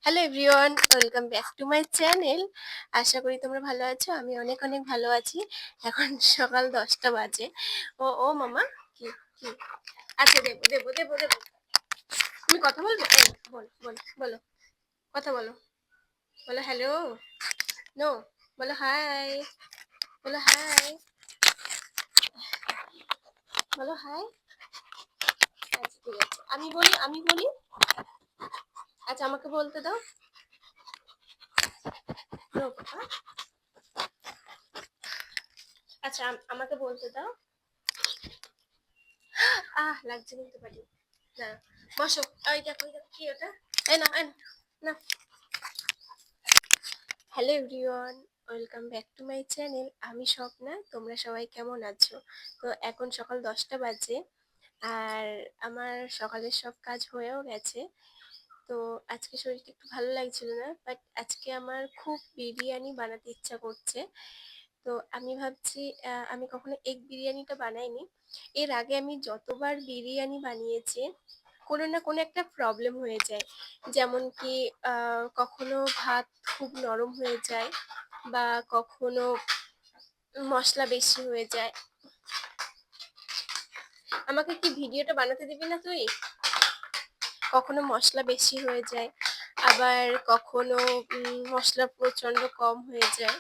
Hello everyone, welcome back to my channel. আশা করি তোমরা ভালো আছো। আমি অনেক অনেক ভালো আছি। এখন সকাল 10টা বাজে। ও মামা, কি কি? আচ্ছা, দেবো দেবো দেবো দেবো। তুমি কথা বলবে? বলো বলো বলো, কথা বলো। বলো হ্যালো। নো, বলো হাই। বলো হাই। বলো হাই। আচ্ছা ঠিক আছে, আমি বলি। আচ্ছা আমাকে বলতে দাও। No papa. আচ্ছা আমাকে বলতে দাও। লাগছে কিন্তু পারি না। বসো। ওই দেখো কি ওটা? এই না। Hello everyone, welcome back to my channel. আমি স্বপ্না। তোমরা সবাই কেমন আছো? তো এখন সকাল 10টা বাজে, আর আমার সকালের সব কাজ হয়েও গেছে। তো আজকে শরীরটা একটু ভালো লাগছিল না, বাট আজকে আমার খুব বিরিয়ানি বানাতে ইচ্ছা করছে। তো আমি ভাবছি, আমি কখনো এগ বিরিয়ানিটা বানাইনি। এর আগে আমি যতবার বিরিয়ানি বানিয়েছি, কোনো না কোনো একটা প্রবলেম হয়ে যায়। যেমন কি কখনো ভাত খুব নরম হয়ে যায়, বা কখনো মশলা বেশি হয়ে যায়। আমাকে কি ভিডিওটা বানাতে দিবি না তুই? কখনো মশলা বেশি হয়ে যায়, আবার কখনো মশলা প্রচন্ড কম হয়ে যায়।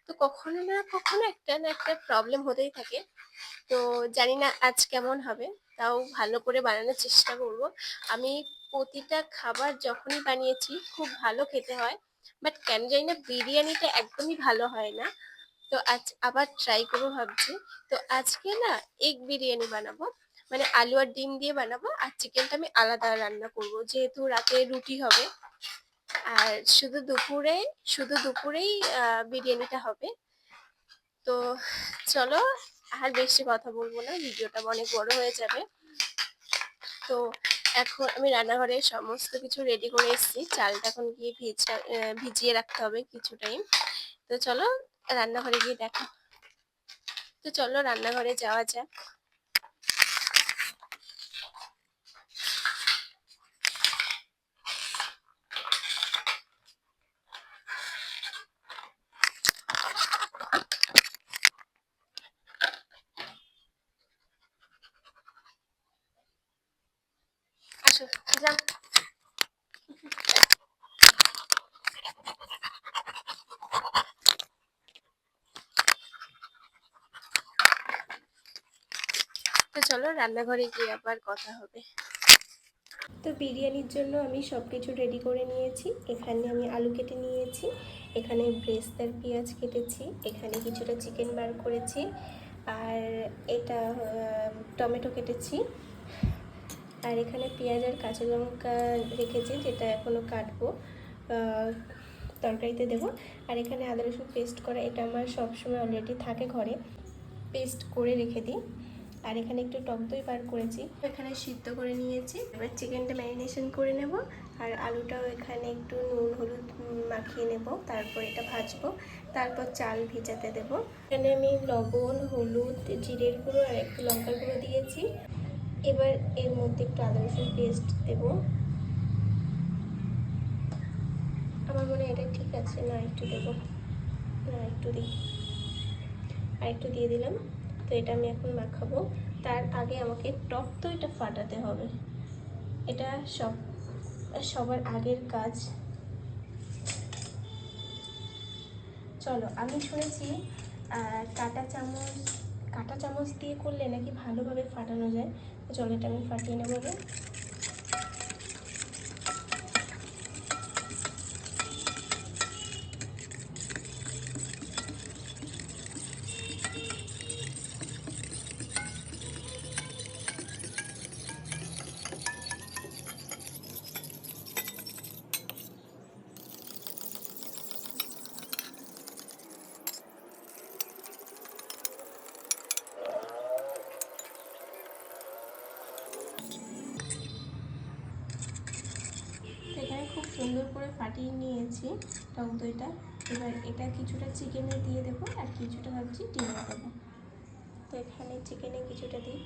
তো কখনো না কখনো একটা না একটা প্রবলেম হতেই থাকে। তো জানি না আজ কেমন হবে, তাও ভালো করে বানানোর চেষ্টা করব। আমি প্রতিটা খাবার যখনই বানিয়েছি খুব ভালো খেতে হয়, বাট কেন জানি না বিরিয়ানিটা একদমই ভালো হয় না। তো আজ আবার ট্রাই করবো ভাবছি। তো আজকে না এগ বিরিয়ানি বানাবো, মানে আলু আর ডিম দিয়ে বানাবো, আর চিকেনটা আমি আলাদা রান্না করব, যেহেতু রাতে রুটি হবে। আর শুধু দুপুরেই বিরিয়ানিটা হবে। তো চলো, আর বেশি কথা বলবো না, ভিডিওটা অনেক বড় হয়ে যাবে। তো এখন আমি রান্নাঘরে সমস্ত কিছু রেডি করে এসেছি। চালটা এখন গিয়ে ভিজিয়ে রাখতে হবে কিছু টাইম। তো চলো রান্নাঘরে গিয়ে দেখা। তো চলো রান্নাঘরে যাওয়া যাক। আসো, যাও। তো চলো রান্নাঘরে গিয়ে আবার কথা হবে। তো বিরিয়ানির জন্য আমি সব কিছু রেডি করে নিয়েছি। এখানে আমি আলু কেটে নিয়েছি, এখানে ব্রেস্তার পেঁয়াজ কেটেছি, এখানে কিছুটা চিকেন বার করেছি, আর এটা টমেটো কেটেছি, আর এখানে পেঁয়াজ আর কাঁচা লঙ্কা রেখেছি, যেটা এখনও কাটবো, তরকারিতে দেবো। আর এখানে আদা রসুন পেস্ট করা, এটা আমার সবসময় অলরেডি থাকে ঘরে, পেস্ট করে রেখে দিই। আর এখানে একটু টক দই বার করেছি, এখানে সিদ্ধ করে নিয়েছি। এবার চিকেনটা ম্যারিনেশন করে নেব, আর আলুটাও এখানে একটু নুন হলুদ মাখিয়ে নেব, তারপর এটা ভাজবো, তারপর চাল ভিজাতে দেব। এখানে আমি লবণ হলুদ জিরের গুঁড়ো আর একটু লঙ্কার গুঁড়ো দিয়েছি। এবার এর মধ্যে একটু আদা রসুন পেস্ট দেব। আমার মনে হয় এটা ঠিক আছে, না একটু দেবো, না একটু দিই, আর একটু দিয়ে দিলাম। তো এটা আমি এখন মাখাবো। তার আগে আমাকে টক দইটা ফাটাতে হবে, এটা সবার আগের কাজ। চলো, আমি শুনেছি কাঁটা চামচ কাঁটা চামচ দিয়ে করলে নাকি ভালোভাবে ফাটানো যায়। চলো এটা আমি ফাটিয়ে নেবো আগে। এখানে খুব সুন্দর করে ফাটিয়ে নিয়েছি টক দইটা। এবার এটা কিছুটা চিকেনে দিয়ে দেবো, আর কিছুটা ভাবছি ডিমে দেবো। তো এখানে চিকেনে কিছুটা দিই।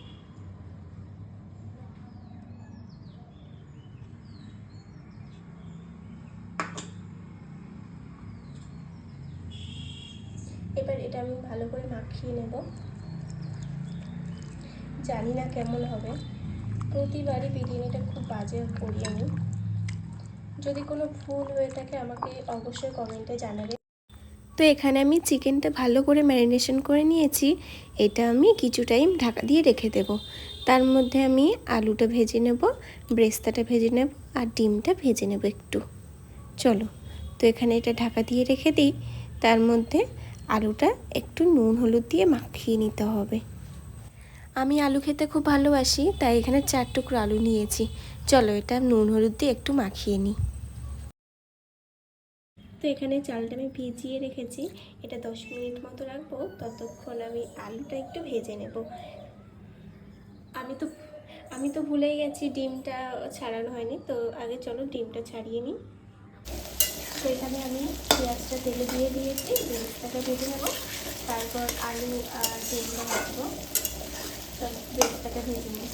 এবার এটা আমি ভালো করে মাখিয়ে নেব। জানি না কেমন হবে, প্রতিবারই বিরিয়ানিটা খুব বাজে করি আমি। যদি কোনো ভুল হয়ে থাকে আমাকে অবশ্যই কমেন্টে জানাবে। তো এখানে আমি চিকেনটা ভালো করে ম্যারিনেশন করে নিয়েছি। এটা আমি কিছু টাইম ঢাকা দিয়ে রেখে দেব। তার মধ্যে আমি আলুটা ভেজে নেব, ব্রেস্তাটা ভেজে নেব, আর ডিমটা ভেজে নেব একটু। চলো, তো এখানে এটা ঢাকা দিয়ে রেখে দিই। তার মধ্যে আলুটা একটু নুন হলুদ দিয়ে মাখিয়ে নিতে হবে। আমি আলু খেতে খুব ভালোবাসি, তাই এখানে 4 টুকরো আলু নিয়েছি। চলো, এটা নুন হলুদ দিয়ে একটু মাখিয়ে নিই। তো এখানে চালটা আমি ভিজিয়ে রেখেছি, এটা 10 মিনিট মতো রাখবো। ততক্ষণ আমি আলুটা একটু ভেজে নেব। আমি তো ভুলেই গেছি, ডিমটা ছাড়ানো হয়নি। তো আগে চলো ডিমটা ছাড়িয়ে নিই। তো এখানে আমি পেঁয়াজটা তেলে দিয়ে দিয়েছি, বেরেস্তাটা ভেজে নেব। তারপর আলু আর ডিমটা ভাজবো। চলো বেরেস্তাটা ভেজে নিই।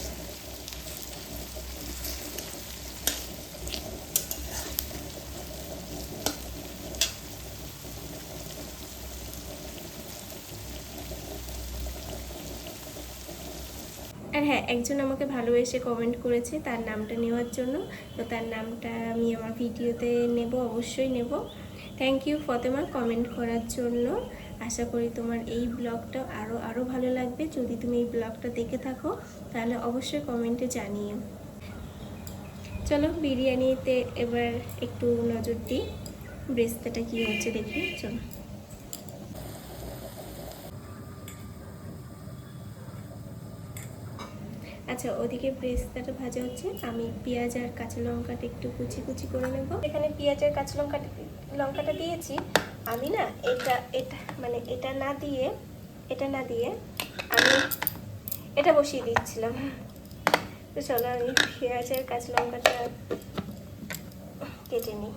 আর হ্যাঁ, একজন আমাকে ভালোবেসে কমেন্ট করেছে তার নামটা নেওয়ার জন্য। তো তার নামটা আমি আমার ভিডিওতে নেব, অবশ্যই নেব। থ্যাংক ইউ ফতেমা কমেন্ট করার জন্য। আশা করি তোমার এই ব্লগটা আরও ভালো লাগবে। যদি তুমি এই ব্লগটা দেখে থাকো তাহলে অবশ্যই কমেন্টে জানিও। চলো বিরিয়ানিতে এবার একটু নজর দিই, ব্রেস্তাটা কী হচ্ছে দেখি। চলো। আচ্ছা, ওদিকে ব্রেস্তাটা ভাজা হচ্ছে। আমি পেঁয়াজ আর কাঁচা লঙ্কাটা একটু কুচি কুচি করে নেব। এখানে পেঁয়াজ আর কাঁচা লঙ্কাটা দিয়েছি। আমি না এটা না দিয়ে আমি এটা বসিয়ে দিচ্ছিলাম। তো চলো আমি পেঁয়াজ আর কাঁচা লঙ্কাটা কেটে নিই।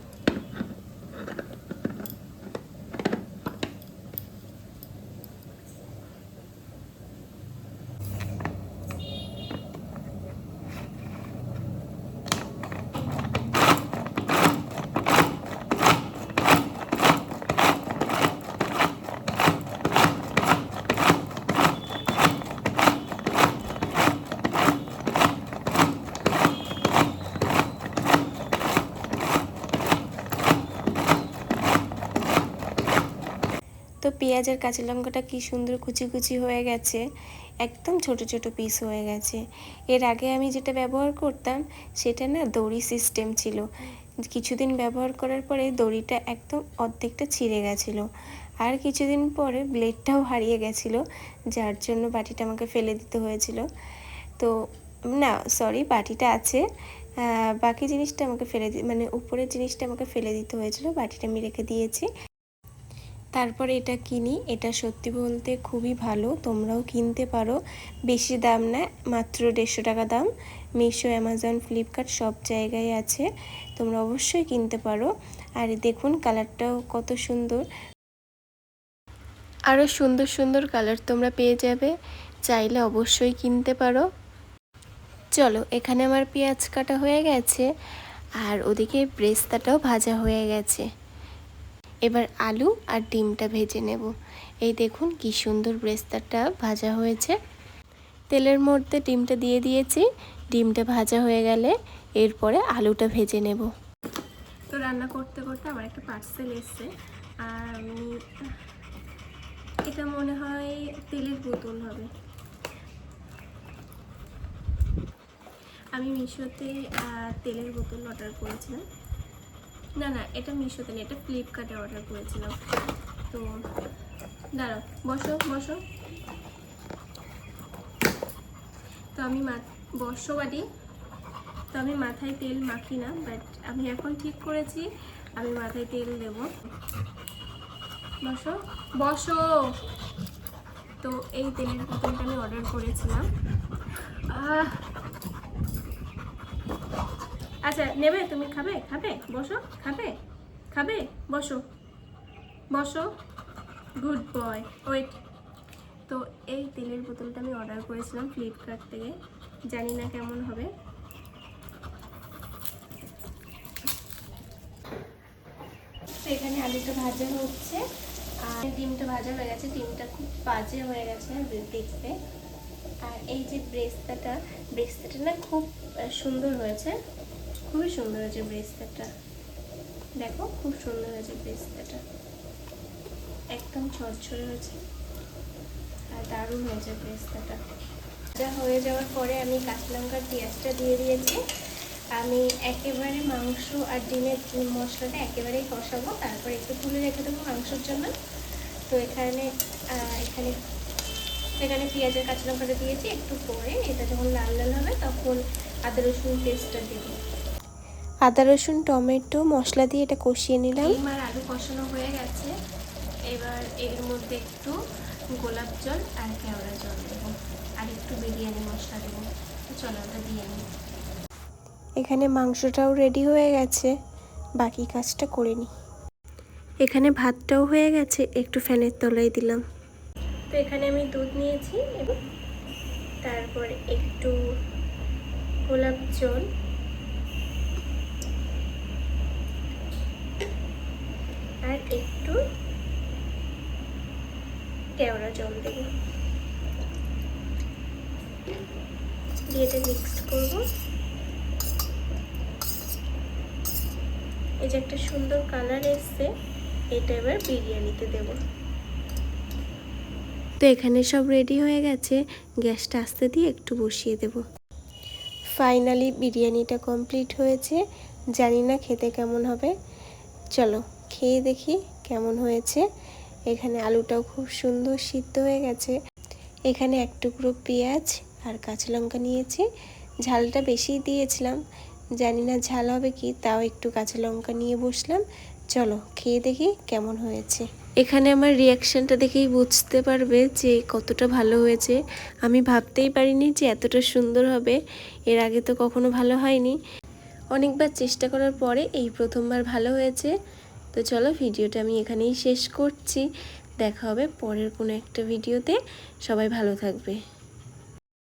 তো পেঁয়াজ আর কাঁচা লঙ্কাটা কী সুন্দর কুচি কুচি হয়ে গেছে, একদম ছোট ছোট পিস হয়ে গেছে। এর আগে আমি যেটা ব্যবহার করতাম সেটা না দড়ি সিস্টেম ছিল। কিছুদিন ব্যবহার করার পরে দড়িটা একদম অর্ধেকটা ছিঁড়ে গেছিলো, আর কিছুদিন পরে ব্লেডটাও হারিয়ে গেছিলো, যার জন্য বাটিটা আমাকে ফেলে দিতে হয়েছিল। তো না, সরি, বাটিটা আছে, বাকি জিনিসটা আমাকে উপরের জিনিসটা আমাকে ফেলে দিতে হয়েছিল। বাটিটা আমি রেখে দিয়েছি। তারপরে এটা কিনি। এটা সত্যি বলতে খুবই ভালো, তোমরাও কিনতে পারো। বেশি দাম না, মাত্র 150 টাকা দাম। মিশো, অ্যামাজন, ফ্লিপকার্ট সব জায়গায় আছে, তোমরা অবশ্যই কিনতে পারো। আর দেখুন কালারটাও কত সুন্দর। আরও সুন্দর সুন্দর কালার তোমরা পেয়ে যাবে, চাইলে অবশ্যই কিনতে পারো। চলো, এখানে আমার পেঁয়াজ কাটা হয়ে গেছে, আর ওদিকে ব্রেস্তাটাও ভাজা হয়ে গেছে। এবার আলু আর ডিমটা ভেজে নেব। এই দেখুন কি সুন্দর ব্রেস্তাটা ভাজা হয়েছে। তেলের মধ্যে ডিমটা দিয়ে দিয়েছি। ডিমটা ভাজা হয়ে গেলে এরপরে আলুটা ভেজে নেব। তো রান্না করতে করতে আমার একটা পার্সেল এসছে, আর এটা মনে হয় তেলের বোতল হবে। আমি মিশোতে তেলের বোতল অর্ডার করেছিলাম। না, এটা মিশোতে না, এটা ফ্লিপকার্টে অর্ডার করেছিলাম। তো দাঁড়াও, বসো। তো আমি বসো বাড়ি। তো আমি মাথায় তেল মাখি না, বাট আমি এখন ঠিক করেছি আমি মাথায় তেল দেব। বসো। তো এই তেলের বোতলটা আমি অর্ডার করেছিলাম। আচ্ছা, নেবে? তুমি খাবে? বসো। খাবে? বসো। Good boy. ওয়েট। তো এই তেলের বোতলটা আমি অর্ডার করেছিলাম ফ্লিপকার্ট থেকে, জানি না কেমন হবে। তো এখানে আলুটা ভাজা হচ্ছে, আর ডিমটা ভাজা হয়ে গেছে, ডিমটা খুব বাজে হয়ে গেছে দেখতে। আর এই যে ব্রেস্তাটা না খুব সুন্দর হয়েছে, খুবই সুন্দর হয়েছে ব্রেস্তাটা। দেখো খুব সুন্দর হয়েছে ব্রেস্তাটা, একদম ঝরঝরে হয়েছে আর দারুণ হয়েছে ব্রেস্তাটা। যা হয়ে যাওয়ার পরে আমি কাঁচা লঙ্কার পেঁয়াজটা দিয়ে দিয়েছি। আমি একেবারে মাংস আর ডিমের মশলাটা একেবারেই কষাবো, তারপর একটু তুলে রেখে দেবো মাংসের জন্য। তো এখানে পেঁয়াজের কাঁচা লঙ্কাটা দিয়েছি, একটু পরে এটা যখন লাল লাল হবে তখন আদা রসুন পেস্টটা দেবো। আদা রসুন টমেটো মশলা দিয়ে এটা কষিয়ে নিলাম। আমার আলু কষানো হয়ে গেছে, এবার এর মধ্যে একটু গোলাপ জল আর কেওড়া জল দেবো, আর একটু বিরিয়ানি মশলা দেবো। চলো ওটা দিয়ে নিই। এখানে মাংসটাও রেডি হয়ে গেছে, বাকি কাজটা করে নিই। এখানে ভাতটাও হয়ে গেছে, একটু ফ্যানের তলায় দিলাম। তো এখানে আমি দুধ নিয়েছি এবং তারপর একটু গোলাপ জল আর একটু কেওড়া জল দেব, দিয়ে এটা মিক্স করব। এই যে একটা সুন্দর কালার এসছে, এটা এবার বিরিয়ানিতে দেব। তো এখানে সব রেডি হয়ে গেছে, গ্যাসটা আস্তে দিয়ে একটু বসিয়ে দেব। ফাইনালি বিরিয়ানিটা কমপ্লিট হয়েছে, জানি না খেতে কেমন হবে, চলো খেয়ে দেখি কেমন হয়েছে। এখানে আলুটাও খুব সুন্দর সিদ্ধ হয়ে গেছে। এখানে এক টুকরো পেঁয়াজ আর কাঁচা লঙ্কা নিয়েছি, ঝালটা বেশি দিয়েছিলাম, জানি না ঝাল হবে কি, তাও একটু কাঁচা লঙ্কা নিয়ে বসলাম। চলো খেয়ে দেখি কেমন হয়েছে। এখানে আমার রিয়াকশানটা দেখেই বুঝতে পারবে যে কতটা ভালো হয়েছে। আমি ভাবতেই পারিনি যে এতটা সুন্দর হবে, এর আগে তো কখনো ভালো হয়নি। অনেকবার চেষ্টা করার পরে এই প্রথমবার ভালো হয়েছে। তো চলো ভিডিওটা আমি এখানেই শেষ করছি, দেখা হবে পরের কোনো একটা ভিডিওতে। সবাই ভালো থাকবে।